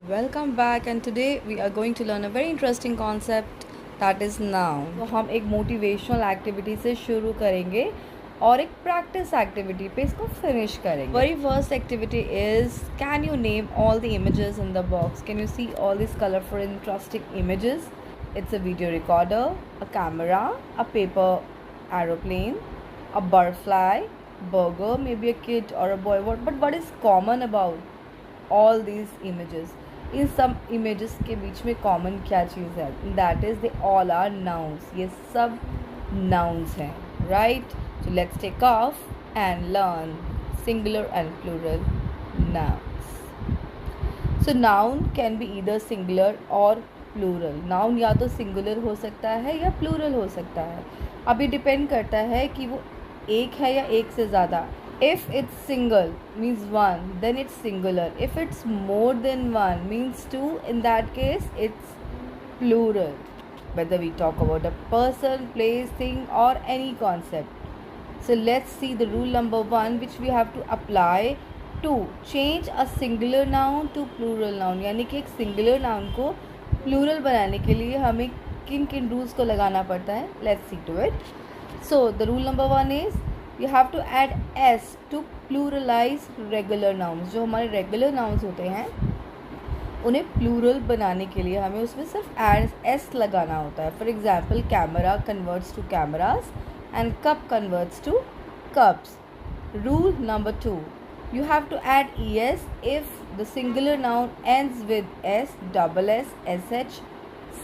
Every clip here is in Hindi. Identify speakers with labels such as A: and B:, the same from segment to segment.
A: Welcome back, and today we are going to learn a very interesting concept that is noun. तो हम एक motivational activity से शुरू करेंगे और एक practice activity पे इसको finish करेंगे. Very first activity is, can you name all the images in the box? Can you see all these colorful interesting images? It's a video recorder, a camera, a paper aeroplane, a butterfly, burger, maybe a kid or a boy. But what is common about all these images? इन सब इमेजेस के बीच में कॉमन क्या चीज़ है? That is they all are nouns. ये सब नाउन्स हैं, right? So let's take off and learn singular and plural nouns. So noun can be either singular और प्लूरल. नाउन या तो सिंगुलर हो सकता है या प्लूरल हो सकता है. अभी डिपेंड करता है कि वो एक है या एक से ज़्यादा. If it's single means one, then it's singular. If it's more than one means two, in that case it's plural. Whether we talk about a person, place, thing or any concept. So let's see the rule number 1 which we have to apply to change a singular noun to plural noun. यानी कि एक singular noun को plural बनाने के लिए हमें किन किन rules को लगाना पड़ता है. Let's see to it. So the rule number 1 is you have to add s to pluralize regular nouns. जो हमारे regular nouns होते हैं उन्हें plural बनाने के लिए हमें उसमें सिर्फ s लगाना होता है. For example, camera converts to cameras and cup converts to cups. Rule number 2, you have to add es if the singular noun ends with s, double s, sh,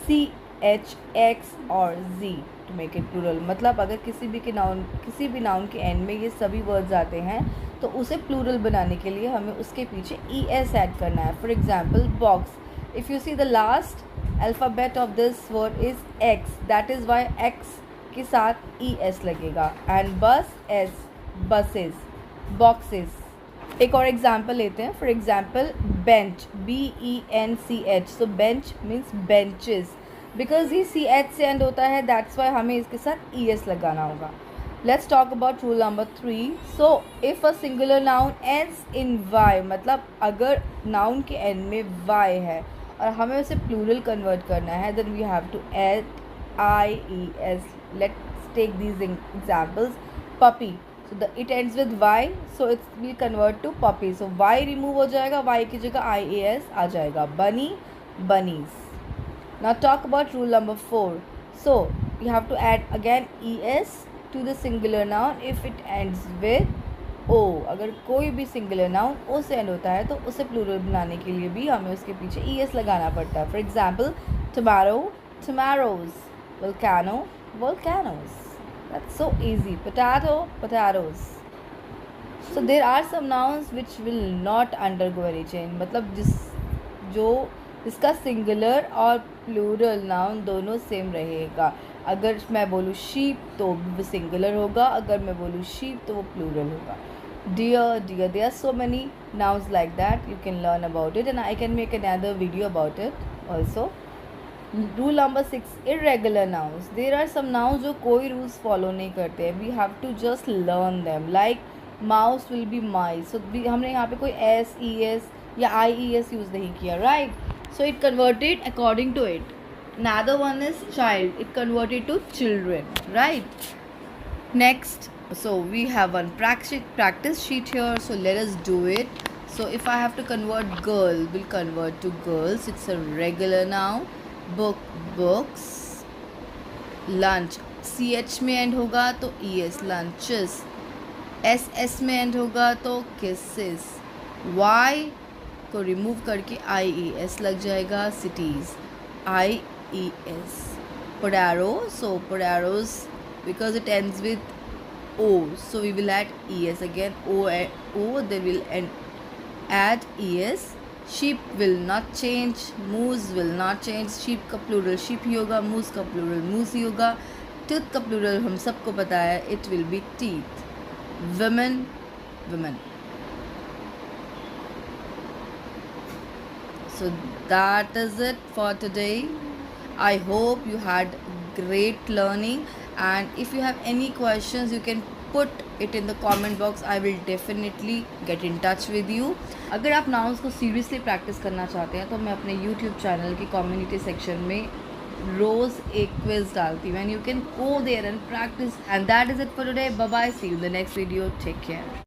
A: ch, x और z to make it plural. मतलब अगर किसी भी नाउन के एंड में ये सभी वर्ड्स आते हैं तो उसे प्लूरल बनाने के लिए हमें उसके पीछे es ऐड करना है. For example, box. If you see the last alphabet of this word is x, that is why x के साथ es लगेगा. एंड बस s, बसेस, बॉक्सेस. एक और एग्जाम्पल लेते हैं. For example, bench, bench. So bench means benches. Because ये सी एच से एंड होता है, दैट्स वाई हमें इसके साथ ई एस लगाना होगा. Let's talk about rule number 3. So if a singular noun ends in Y, मतलब अगर नाउन के एंड में वाई है और हमें उसे प्लूरल कन्वर्ट करना है, then we have to add I E S. Let's take these examples. Puppy, so the it ends with Y, so it's will convert to puppy. So Y remove हो जाएगा, वाई की जगह आई ए एस आ जाएगा. बनी, bunnies. Now talk about rule number 4. So you have to add again es to the singular noun if it ends with o. अगर कोई भी singular noun o से end होता है तो उसे plural बनाने के लिए भी हमें उसके पीछे es लगाना पड़ता है. For example, tomato, tomorrows. Volcano, volcanoes. That's so easy. Potato, potatoes. So there are some nouns which will not undergo any change. मतलब इसका सिंगुलर और प्लूरल नाउन दोनों सेम रहेगा. अगर मैं बोलूँ शीप तो वो सिंगुलर होगा, अगर मैं बोलूँ शीप तो वो प्लूरल होगा. Dear, there are so many nouns like that. You can learn about it and I can make another video about it also. Rule number 6, irregular nouns. There are some nouns जो कोई रूल्स फॉलो नहीं करते. We have to just learn them. Like mouse will be mice. So हमने यहाँ पे कोई एस ई एस या आई ई एस यूज़ नहीं किया, right? So it converted according to it. Another one is child. It converted to children, right? Next, so we have one practice sheet here. So let us do it. So if I have to convert girl, we'll convert to girls. It's a regular noun. Book, books. Lunch, ch में end होगा तो es, lunches. ss में end होगा तो kisses. Y को रिमूव करके आई ई एस लग जाएगा, cities, I E S. Potato, so potatoes because it ends with O, so we will add E S again. O they will add E S. Sheep will not change, moose will not change. Sheep का प्लूरल शीप ही होगा, मूज का प्लूरल मूज ही होगा. टूथ का प्लूरल हम सबको पता है, it will be teeth. Women, women. So that is it for today. I hope you had great learning, and if you have any questions you can put it in the comment box, I will definitely get in touch with you. अगर आप नाउन्स को सीरियसली प्रैक्टिस करना चाहते हैं तो मैं अपने यूट्यूब चैनल की कम्युनिटी सेक्शन में रोज़ एक क्विज डालती हूँ, and you can go there and practise. And that is it for today. Bye bye, see you in the next video, take care.